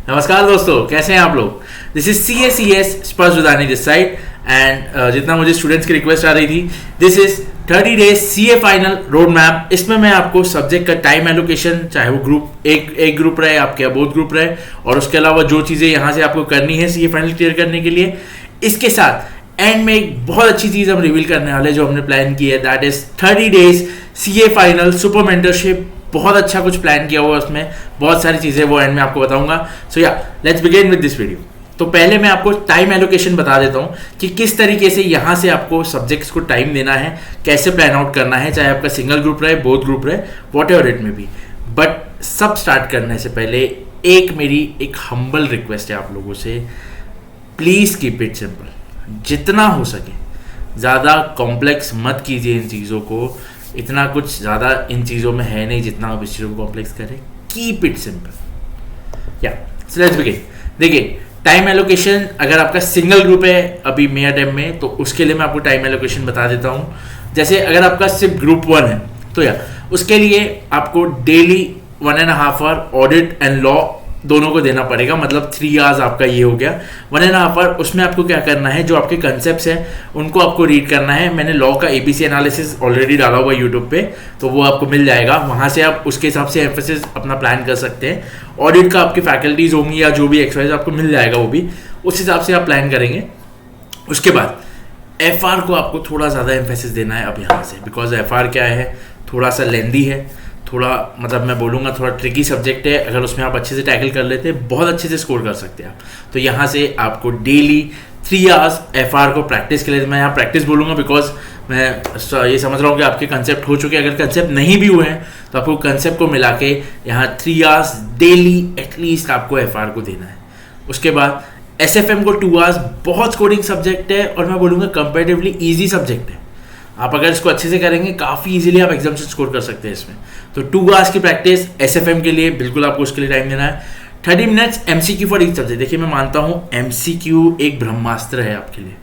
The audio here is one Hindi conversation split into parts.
नमस्कार दोस्तों, कैसे हैं आप लोग। दिस इज CACS स्पर्श जुदानी दिस साइड एंड जितना मुझे स्टूडेंट्स की रिक्वेस्ट आ रही थी, this is 30 days CA final road map. इसमें मैं आपको सब्जेक्ट का टाइम एलोकेशन, चाहे वो ग्रुप एक ग्रुप रहे आपके या बोथ ग्रुप रहे, और उसके अलावा जो चीज़ें यहाँ से आपको करनी है CA फाइनल क्लियर करने के लिए, इसके साथ एंड में एक बहुत अच्छी चीज़ हम रिवील करने वाले जो हमने प्लान की है, that is 30 days CA final super mentorship. बहुत अच्छा कुछ प्लान किया हुआ उसमें, बहुत सारी चीज़ें वो एंड में आपको बताऊंगा। सो या let's begin with this video. तो पहले मैं आपको टाइम एलोकेशन बता देता हूँ कि किस तरीके से यहाँ से आपको सब्जेक्ट्स को टाइम देना है, कैसे प्लान आउट करना है, चाहे आपका सिंगल ग्रुप रहे, बोथ ग्रुप रहे, वॉट एवर इट में भी। बट सब स्टार्ट करने से पहले मेरी एक हम्बल रिक्वेस्ट है आप लोगों से, प्लीज़ कीप इट सिंपल। जितना हो सके ज़्यादा कॉम्प्लेक्स मत कीजिए इन चीज़ों को। इतना कुछ ज़्यादा इन चीज़ों में है नहीं जितना आप इस चीज़ों को कॉम्प्लेक्स करें। Keep it simple. या सो लेट्स बिगिन। देखिए, टाइम एलोकेशन अगर आपका सिंगल ग्रुप है अभी मेरा टाइम में, तो उसके लिए मैं आपको टाइम एलोकेशन बता देता हूँ। जैसे अगर आपका सिर्फ ग्रुप 1 है तो या उसके लिए आपको daily 1.5 hour audit and law दोनों को देना पड़ेगा, मतलब 3 आवर्स आपका ये हो गया। 1.5 आवर उसमें आपको क्या करना है, जो आपके कंसेप्ट हैं उनको आपको रीड करना है। मैंने लॉ का ABC एनालिसिस ऑलरेडी डाला हुआ यूट्यूब पे, तो वो आपको मिल जाएगा, वहाँ से आप उसके हिसाब से एम्फेसिस अपना प्लान कर सकते हैं। ऑडिट का आपकी फैकल्टीज होंगी या जो भी एक्सरसाइज आपको मिल जाएगा, वो भी उस हिसाब से आप प्लान करेंगे। उसके बाद FR को आपको थोड़ा ज़्यादा एम्फेसिस देना है अब यहाँ से, बिकॉज FR क्या है, थोड़ा सा लेंदी है, थोड़ा मतलब मैं बोलूँगा थोड़ा ट्रिकी सब्जेक्ट है। अगर उसमें आप अच्छे से टैकल कर लेते हैं, बहुत अच्छे से स्कोर कर सकते हैं आप। तो यहाँ से आपको डेली 3 आवर्स FR को प्रैक्टिस के लिए, मैं यहाँ प्रैक्टिस बोलूँगा बिकॉज मैं ये समझ रहा हूँ कि आपके कंसेप्ट हो चुके हैं। अगर कंसेप्ट नहीं भी हुए हैं तो आपको कंसेप्ट को मिला के यहाँ 3 आवर्स डेली एटलीस्ट आपको FR को देना है। उसके बाद SFM को 2 आवर्स, बहुत स्कोरिंग सब्जेक्ट है और मैं बोलूँगा कंपेरेटिवली ईजी सब्जेक्ट है। आप अगर इसको अच्छे से करेंगे काफ़ी इजीली आप एग्जाम से स्कोर कर सकते हैं इसमें। तो 2 आवर्स की प्रैक्टिस SFM के लिए बिल्कुल आपको उसके लिए टाइम देना है। 30 minutes MCQ for each subject. देखिए, मैं मानता हूँ MCQ एक ब्रह्मास्त्र है आपके लिए।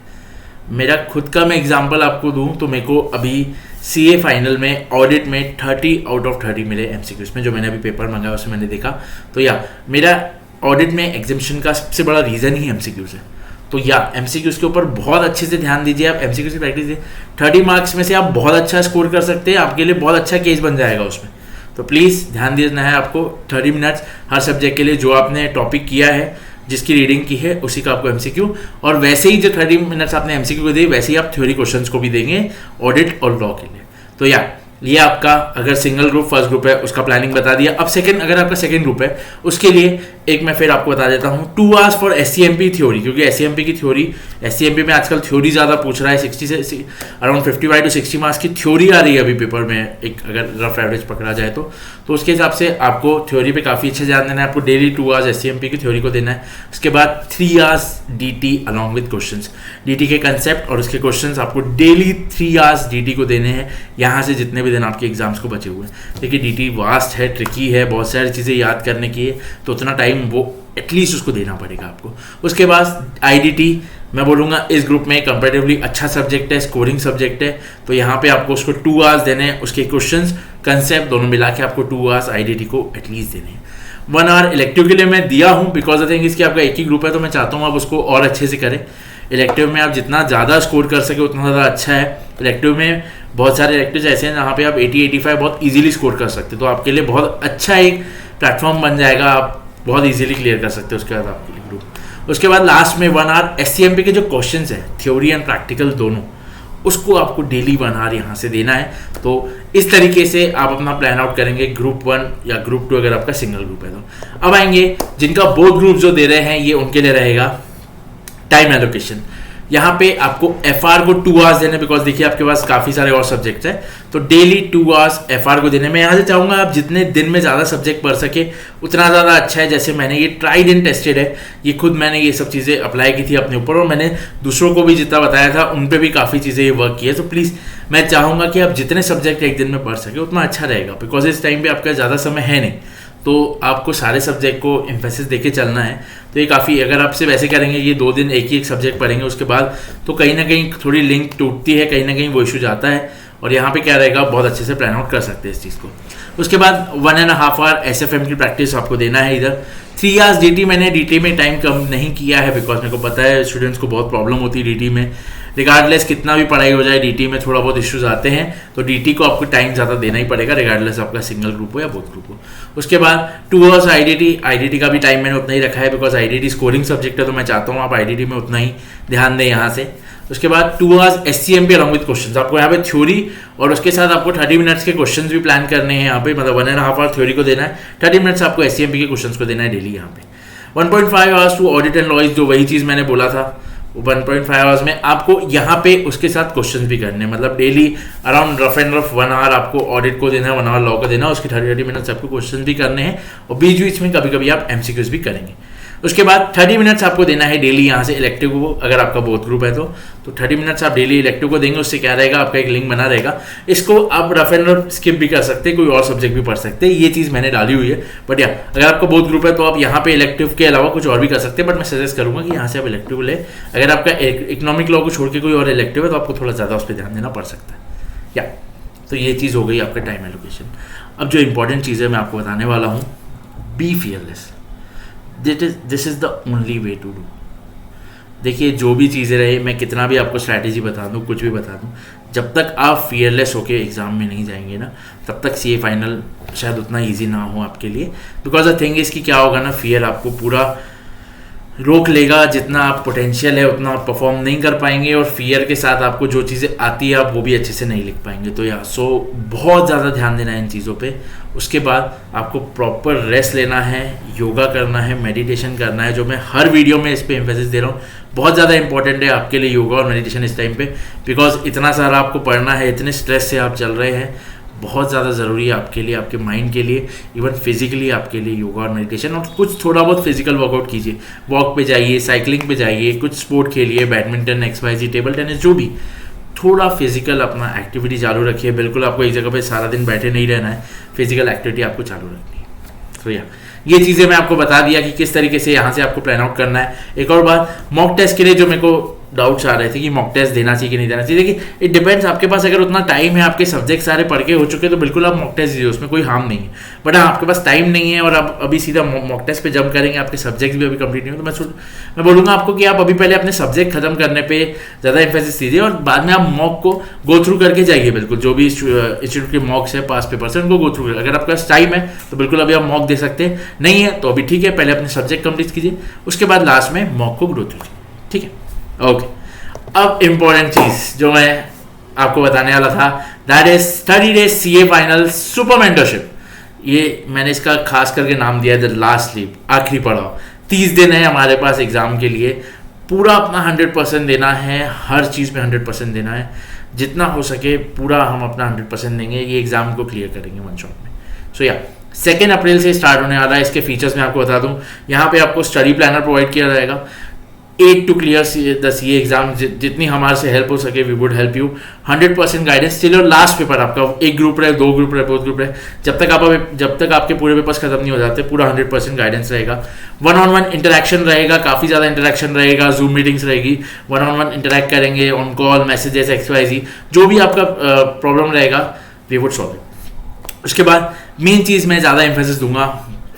मेरा खुद का मैं एग्जाम्पल आपको दूँ तो मेरे को अभी CA फाइनल में ऑडिट में 30 आउट ऑफ 30 मिले MCQs में, जो मैंने अभी पेपर मंगाया उसमें मैंने देखा। तो या मेरा ऑडिट में एग्जामिशन का सबसे बड़ा रीज़न ही MCQs है। तो या MCQs के ऊपर बहुत अच्छे से ध्यान दीजिए, आप MCQs की प्रैक्टिस दीजिए। 30 मार्क्स में से आप बहुत अच्छा स्कोर कर सकते हैं, आपके लिए बहुत अच्छा केस बन जाएगा उसमें। तो प्लीज़ ध्यान देना है आपको। 30 मिनट्स हर सब्जेक्ट के लिए, जो आपने टॉपिक किया है, जिसकी रीडिंग की है, उसी का आपको MCQ, और वैसे ही जो 30 मिनट्स आपने MCQ को दिए, वैसे ही आप थ्योरी क्वेश्चंस को भी देंगे ऑडिट और लॉ के लिए। तो या ये आपका अगर सिंगल ग्रुप फर्स्ट ग्रुप है उसका प्लानिंग बता दिया। अब सेकंड, अगर आपका सेकंड ग्रुप है उसके लिए एक मैं फिर आपको बता देता हूँ 2 आवर्स फॉर SCMP थ्योरी, क्योंकि SCMP की थ्योरी, SCMP में आजकल थ्योरी ज़्यादा पूछ रहा है। 60 से अराउंड 55 to 60 मार्क्स की थ्योरी आ रही है अभी पेपर में, एक अगर रफ एवरेज पकड़ा जाए तो उसके हिसाब से आपको थ्योरी पे काफ़ी अच्छा ध्यान देना है। आपको डेली 2 आवर्स SCMP की थ्योरी को देना है। उसके बाद 3 hours DT along with questions, DT के कंसेप्ट और उसके क्वेश्चंस आपको डेली 3 आवर्स DT को देने हैं, यहाँ से जितने भी दिन आपके एग्जाम्स को बचे हुए हैं। देखिए, DT वास्ट है, ट्रिकी है, बहुत सारी चीज़ें याद करने की है, तो उतना टाइम वो एटलीस्ट उसको देना पड़ेगा आपको। उसके बाद IDT मैं बोलूँगा इस ग्रुप में कंपैरेटिवली अच्छा सब्जेक्ट है, स्कोरिंग सब्जेक्ट है, तो यहाँ पे आपको उसको 2 आवर्स देने हैं। उसके क्वेश्चंस कंसेप्ट दोनों मिला के आपको 2 आवर्स IDT को एटलीस्ट देने हैं। 1 आवर इलेक्टिव के लिए मैं दिया हूँ, बिकॉज आई थिंक इसकी आपका एक ही ग्रुप है, तो मैं चाहता हूँ आप उसको और अच्छे से करें। इलेक्टिव में आप जितना ज़्यादा स्कोर कर सके उतना ज़्यादा अच्छा है। इलेक्टिव में बहुत सारे इलेक्टिव्स ऐसे हैं जहाँ पे आप 80-85 बहुत इजीली स्कोर कर सकते हैं, तो आपके लिए बहुत अच्छा एक प्लेटफॉर्म बन जाएगा, आप बहुत इजीली क्लियर कर सकते हैं उसके बाद आपके लिए ग्रुप। उसके बाद लास्ट में 1 आवर SCMP के जो क्वेश्चंस हैं, थ्योरी एंड प्रैक्टिकल दोनों, उसको आपको डेली 1 आवर यहाँ से देना है। तो इस तरीके से आप अपना प्लान आउट करेंगे ग्रुप 1 या ग्रुप 2 अगर आपका सिंगल ग्रुप है तो। अब आएंगे जिनका बोथ ग्रुप जो दे रहे हैं, ये उनके लिए रहेगा टाइम एलोकेशन। यहाँ पे आपको FR को 2 आवर्स देने, बिकॉज देखिए आपके पास काफ़ी सारे और सब्जेक्ट्स हैं, तो डेली 2 आवर्स FR को देने। मैं यहाँ से चाहूँगा आप जितने दिन में ज़्यादा सब्जेक्ट पढ़ सके उतना ज़्यादा अच्छा है। जैसे मैंने ये ट्राइड एंड टेस्टेड है, ये खुद मैंने ये सब चीज़ें अप्लाई की थी अपने ऊपर, और मैंने दूसरों को भी जितना बताया था उन पर भी काफ़ी चीज़ें ये वर्क की है। तो प्लीज़ मैं चाहूँगा कि आप जितने सब्जेक्ट एक दिन में पढ़ सके उतना अच्छा रहेगा, बिकॉज इस टाइम पर आपका ज़्यादा समय है नहीं, तो आपको सारे सब्जेक्ट को एम्फेसिस देके चलना है। तो ये काफ़ी, अगर आप सिर्फ ऐसे करेंगे ये 2 दिन एक ही एक सब्जेक्ट पढ़ेंगे उसके बाद, तो कहीं ना कहीं थोड़ी लिंक टूटती है, कहीं ना कहीं वो इशू जाता है। और यहाँ पे क्या रहेगा, बहुत अच्छे से प्लान आउट कर सकते हैं इस चीज़ को। उसके बाद 1.5 आवर SFM की प्रैक्टिस आपको देना है इधर, 3 आवर्स DT मैंने DT में टाइम कम नहीं किया है बिकॉज मेरे को पता है स्टूडेंट्स को बहुत प्रॉब्लम होती है DT में। रिगार्डलेस कितना भी पढ़ाई हो जाए DT में थोड़ा बहुत इश्यूज आते हैं, तो DT को आपको टाइम ज़्यादा देना ही पड़ेगा, रिगार्डलेस आपका सिंगल ग्रुप हो या बोथ ग्रुप हो। उसके बाद 2 आवर्स IDT का भी टाइम मैंने उतना ही रखा है बिकॉज IDT स्कोरिंग सब्जेक्ट है, तो मैं चाहता हूँ आप IDT में उतना ही ध्यान दें यहाँ से। उसके बाद 2 hours SCMP along with questions, आपको यहाँ पे थ्योरी और उसके साथ आपको 30 मिनट्स के क्वेश्चंस भी प्लान करने हैं यहाँ पे, मतलब 1.5 आवर थ्योरी को देना है, 30 मिनट्स आपको SCMP के क्वेश्चंस को देना है डेली यहाँ पे। 1.5 आवर्स टू ऑडिट एंड लॉइज, जो वही चीज़ मैंने बोला था 1.5 आवर्स में आपको यहाँ पे उसके साथ क्वेश्चंस भी करने हैं, मतलब daily around rough and rough 1 hour आपको ऑडिट को देना है, 1 आवर लॉ को देना है, उसके 30 मिनट्स आपको क्वेश्चन भी करने हैं और बीच बीच में कभी कभी आप MCQs भी करेंगे। उसके बाद 30 मिनट्स आपको देना है डेली यहाँ से इलेक्टिव को, अगर आपका बोथ ग्रुप है तो 30 मिनट्स आप डेली इलेक्टिव को देंगे। उससे क्या रहेगा, आपका एक लिंक बना रहेगा, इसको आप रफ एंड रफ स्किप भी कर सकते हैं, कोई और सब्जेक्ट भी पढ़ सकते हैं, ये चीज़ मैंने डाली हुई है। बट या अगर आपका बोथ ग्रुप है तो आप यहाँ पे इलेक्टिव के अलावा कुछ और भी कर सकते हैं, बट मैं सजेस्ट करूँगा कि यहाँ से आप इलेक्टिव ले। अगर आपका इकोनॉमिक लॉ को छोड़ के कोई और इलेक्टिव है तो आपको थोड़ा ज़्यादा उस पर ध्यान देना पड़ सकता है। या तो ये चीज़ हो गई आपका टाइम एलोकेशन। अब जो इंपॉर्टेंट चीज़ है मैं आपको बताने वाला हूँ, be fearless, this is the only way to do. देखिए जो भी चीज़ें रहे, मैं कितना भी आपको स्ट्रैटेजी बता दूँ, कुछ भी बता दूँ, जब तक आप फियरलेस होके एग्ज़ाम में नहीं जाएंगे ना, तब तक CA फाइनल शायद उतना इजी ना हो आपके लिए। बिकॉज द थिंग इज़ कि क्या होगा ना, फियर आपको पूरा रोक लेगा, जितना आप पोटेंशियल है उतना आप परफॉर्म नहीं कर पाएंगे, और फियर के साथ आपको जो चीज़ें आती है आप वो भी अच्छे से नहीं लिख पाएंगे। तो सो बहुत ज़्यादा ध्यान देना है इन चीज़ों पे। उसके बाद आपको प्रॉपर रेस्ट लेना है, योगा करना है, मेडिटेशन करना है, जो मैं हर वीडियो में इस पर एम्फेसिस दे रहा हूँ। बहुत ज़्यादा इंपॉर्टेंट है आपके लिए योगा और मेडिटेशन इस टाइम पे, बिकॉज इतना सारा आपको पढ़ना है, इतने स्ट्रेस से आप चल रहे हैं, बहुत ज़्यादा ज़रूरी है आपके लिए, आपके माइंड के लिए, इवन फिजिकली आपके लिए योगा और मेडिटेशन। और कुछ थोड़ा बहुत फिजिकल वर्कआउट कीजिए, वॉक पे जाइए, साइकिलिंग पे जाइए, कुछ स्पोर्ट खेलिए, बैडमिंटन, XYZ, टेबल टेनिस, जो भी, थोड़ा फिजिकल अपना एक्टिविटी चालू रखिए। बिल्कुल आपको एक जगह पे सारा दिन बैठे नहीं रहना है, फिजिकल एक्टिविटी आपको चालू रखनी है। तो ये चीज़ें मैं आपको बता दिया कि किस तरीके से यहाँ से आपको प्लान आउट करना है। एक और बात, मॉक टेस्ट के लिए जो मेरे को डाउट्स आ रहे थे कि मॉक टेस्ट देना चाहिए कि नहीं देना चाहिए, देखिए इट डिपेंड्स, आपके पास अगर उतना टाइम है, आपके सब्जेक्ट सारे पढ़ के हो चुके तो बिल्कुल आप मॉक टेस्ट दीजिए, उसमें कोई हार्म नहीं है। बट हाँ, आपके पास टाइम नहीं है और आप अभी सीधा मॉक टेस्ट पे जंप करेंगे, आपके सब्जेक्ट भी अभी कंप्लीट नहीं हो, तो मैं बोलूँगा आपको कि आप अभी पहले अपने सब्जेक्ट खत्म करने पर ज़्यादा एम्फेसिस दीजिए और बाद में आप मॉक को गो थ्रू करके जाइए। बिल्कुल जो भी इंस्टीट्यूट के मॉक्स है, पास पेपर्स हैं, उनको गो थ्रू करिए। अगर आपके पास टाइम है तो बिल्कुल अभी आप मॉक दे सकते हैं, नहीं है तो अभी ठीक है, पहले अपने सब्जेक्ट कंप्लीट कीजिए, उसके बाद लास्ट में मॉक को ग्रो कीजिए। ठीक है, ओके। अब इम्पोर्टेंट चीज़ जो मैं आपको बताने वाला था, that is 30 days CA final super mentorship. ये मैंने इसका खास करके नाम दिया है द लास्ट स्लीप, आखिरी पड़ाव। 30 दिन है हमारे पास एग्जाम के लिए, पूरा अपना 100% देना है, हर चीज़ में 100% देना है, जितना हो सके पूरा हम अपना 100% देंगे, ये एग्जाम को क्लियर करेंगे 1 शॉट में। सो 2 अप्रैल से स्टार्ट होने वाला है। इसके फीचर्स मैं आपको बता दूं, यहाँ पे आपको स्टडी प्लानर प्रोवाइड किया जाएगा, 8 to clear the CA exam, जितनी हमारे से हेल्प हो सके we would help you. 100% guidance. चलो लास्ट पेपर आपका 1 ग्रुप रहे, 2 ग्रुप रहे, 4 ग्रुप रहे, जब तक आपके पूरे पेपर्स खत्म नहीं हो जाते, पूरा 100% गाइडेंस रहेगा। 1-on-1 इंटरेक्शन रहेगा, काफ़ी ज़्यादा इंटरेक्शन रहेगा, जूम मीटिंग्स रहेगी, 1-on-1 इंटरेक्ट करेंगे, ऑन कॉल, मैसेजेस, XYZ, जो भी आपका प्रॉब्लम रहेगा वी वुड सॉल्व इट। उसके बाद मेन चीज़ मैं ज़्यादा एम्फेसिस दूंगा,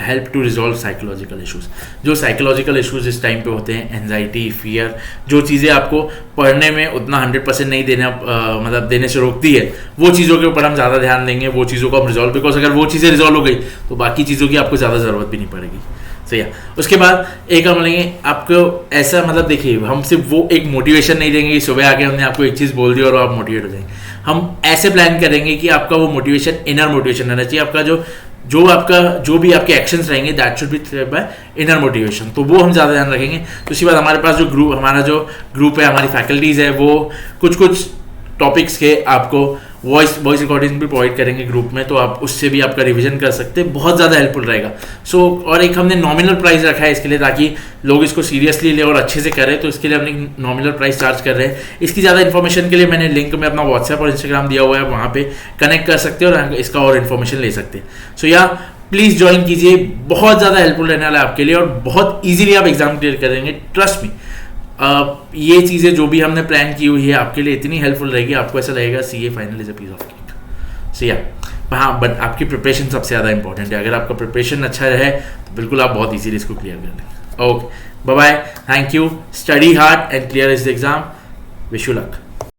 help to resolve psychological issues. जो साइकोलॉजिकल इश्यूज़ इस टाइम पे होते हैं, एंजाइटी, फियर, जो चीज़ें आपको पढ़ने में उतना 100% नहीं देना मतलब देने से रोकती है, वो चीज़ों के ऊपर हम ज़्यादा ध्यान देंगे, वो चीज़ों को हम रिजॉल्व, बिकॉज अगर वो चीज़ें रिजॉल्व हो गई तो बाकी चीज़ों की आपको ज़्यादा ज़रूरत भी नहीं पड़ेगी। सही है। उसके बाद एक हम लेंगे आपको ऐसा, मतलब देखिए हम सिर्फ वो एक मोटिवेशन नहीं देंगे कि सुबह आके हमने आपको एक चीज़ बोल दी और आप मोटिवेट हो जाएंगे। हम ऐसे प्लान करेंगे कि आपका वो मोटिवेशन इनर मोटिवेशन रहना चाहिए, आपका जो भी आपके एक्शंस रहेंगे that should be bye inner motivation, तो वो हम ज़्यादा ध्यान रखेंगे। तो उसके बाद हमारे पास हमारा जो ग्रुप है, हमारी फैकल्टीज़ है, वो कुछ टॉपिक्स के आपको वॉइस रिकॉर्डिंग भी प्रोवाइड करेंगे ग्रुप में, तो आप उससे भी आपका रिवीजन कर सकते हैं, बहुत ज़्यादा हेल्पफुल रहेगा। और एक हमने नॉमिनल प्राइस रखा है इसके लिए, ताकि लोग इसको सीरियसली ले और अच्छे से करें, तो इसके लिए हमने नॉमिनल प्राइस चार्ज कर रहे हैं। इसकी ज़्यादा इन्फॉर्मेशन के लिए मैंने लिंक में अपना व्हाट्सएप और इंस्टाग्राम दिया हुआ है, वहाँ पे कनेक्ट कर सकते हैं और इसका और इन्फॉर्मेशन ले सकते हैं। सो प्लीज़ ज्वाइन कीजिए, बहुत ज़्यादा हेल्पफुल रहने वाला है आपके लिए और बहुत ईजिली आप एग्जाम क्लियर करेंगे, ट्रस्ट मी। ये चीज़ें जो भी हमने प्लान की हुई है आपके लिए इतनी हेल्पफुल रहेगी, आपको ऐसा लगेगा CA final is a piece of cake. So हाँ, बट आपकी प्रिपरेशन सबसे ज़्यादा इंपॉर्टेंट है. अगर आपका प्रिपरेशन अच्छा रहे तो बिल्कुल आप बहुत इजीली इसको क्लियर कर लेंगे. Okay, bye bye, thank you, study hard and clear is the exam. Wish you luck.